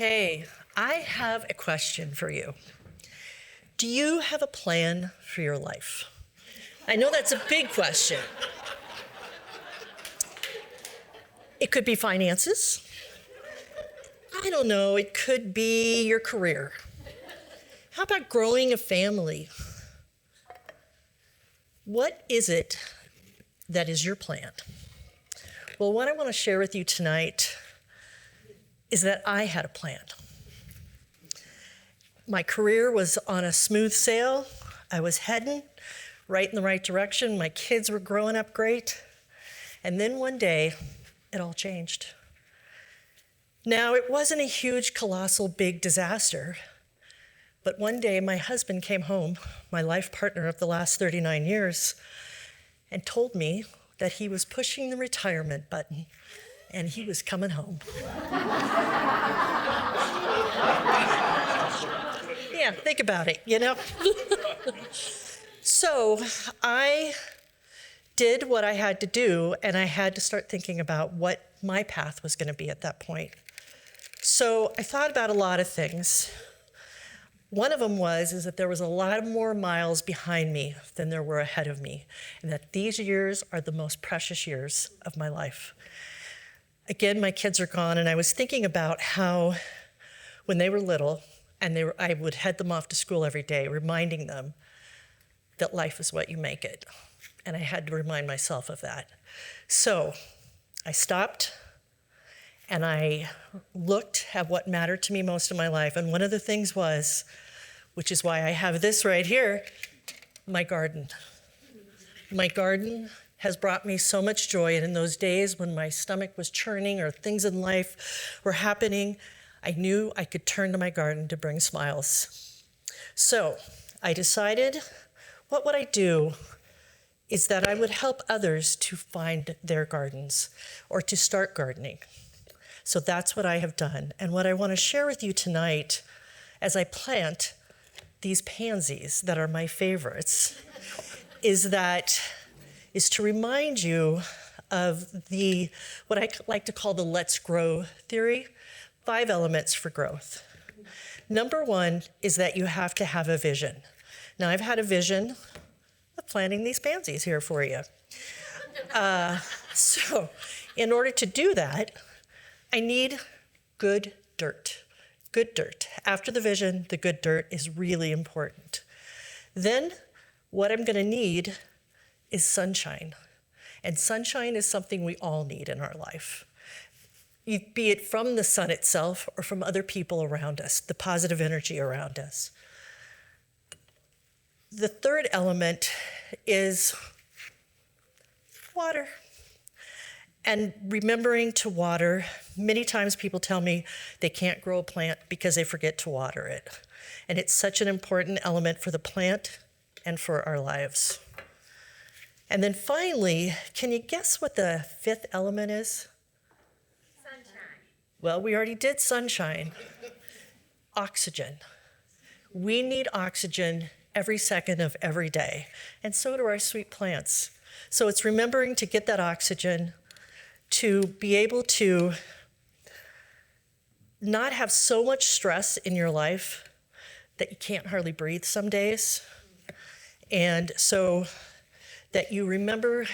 Okay, I have a question for you. Do you have a plan for your life? I know that's a big question. It could be finances. I don't know, it could be your career. How about growing a family? What is it that is your plan? Well, what I want to share with you tonight is that I had a plan. My career was on a smooth sail. I was heading right in the right direction. My kids were growing up great. And then one day, it all changed. Now, it wasn't a huge, colossal, big disaster. But one day, my husband came home, my life partner of the last 39 years, and told me that he was pushing the retirement button and he was coming home. Yeah, think about it, you know? So I did what I had to do, and I had to start thinking about what my path was going to be at that point. So I thought about a lot of things. One of them is that there was a lot more miles behind me than there were ahead of me, and that these years are the most precious years of my life. Again, my kids are gone, and I was thinking about how when they were little, I would head them off to school every day, reminding them that life is what you make it. And I had to remind myself of that. So I stopped, and I looked at what mattered to me most in my life. And one of the things was, which is why I have this right here, my garden. My garden has brought me so much joy. And in those days when my stomach was churning or things in life were happening, I knew I could turn to my garden to bring smiles. So I decided what would I do is that I would help others to find their gardens or to start gardening. So that's what I have done. And what I want to share with you tonight as I plant these pansies that are my favorites is to remind you of what I like to call the let's grow theory, 5 elements for growth. Number 1 is that you have to have a vision. Now, I've had a vision of planting these pansies here for you. So in order to do that, I need good dirt. Good dirt. After the vision, the good dirt is really important. Then what I'm going to need is sunshine. And sunshine is something we all need in our life. Be it from the sun itself or from other people around us, the positive energy around us. The third element is water. And remembering to water, many times people tell me they can't grow a plant because they forget to water it. And it's such an important element for the plant and for our lives. And then finally, can you guess what the 5th element is? Sunshine. Well, we already did sunshine. Oxygen. We need oxygen every second of every day. And so do our sweet plants. So it's remembering to get that oxygen, to be able to not have so much stress in your life that you can't hardly breathe some days. And so that you remember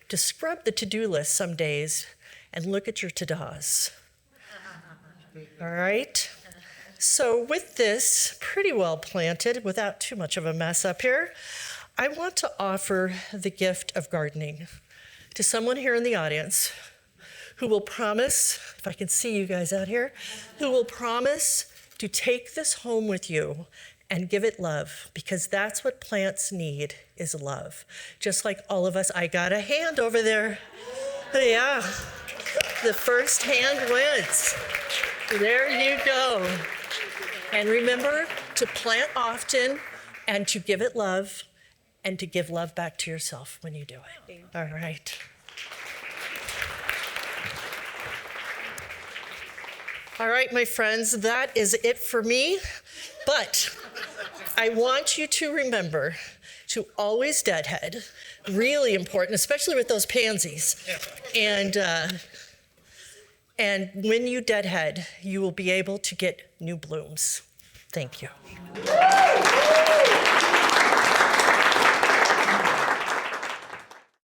to scrub the to-do list some days and look at your to-dos. All right? So with this pretty well planted, without too much of a mess up here, I want to offer the gift of gardening to someone here in the audience who will promise, if I can see you guys out here, who will promise to take this home with you and give it love, because that's what plants need, is love. Just like all of us. I got a hand over there. Yeah, the first hand wins. There you go. And remember to plant often and to give it love and to give love back to yourself when you do it. All right. All right, my friends, that is it for me. But I want you to remember to always deadhead. Really important, especially with those pansies. And And when you deadhead, you will be able to get new blooms. Thank you.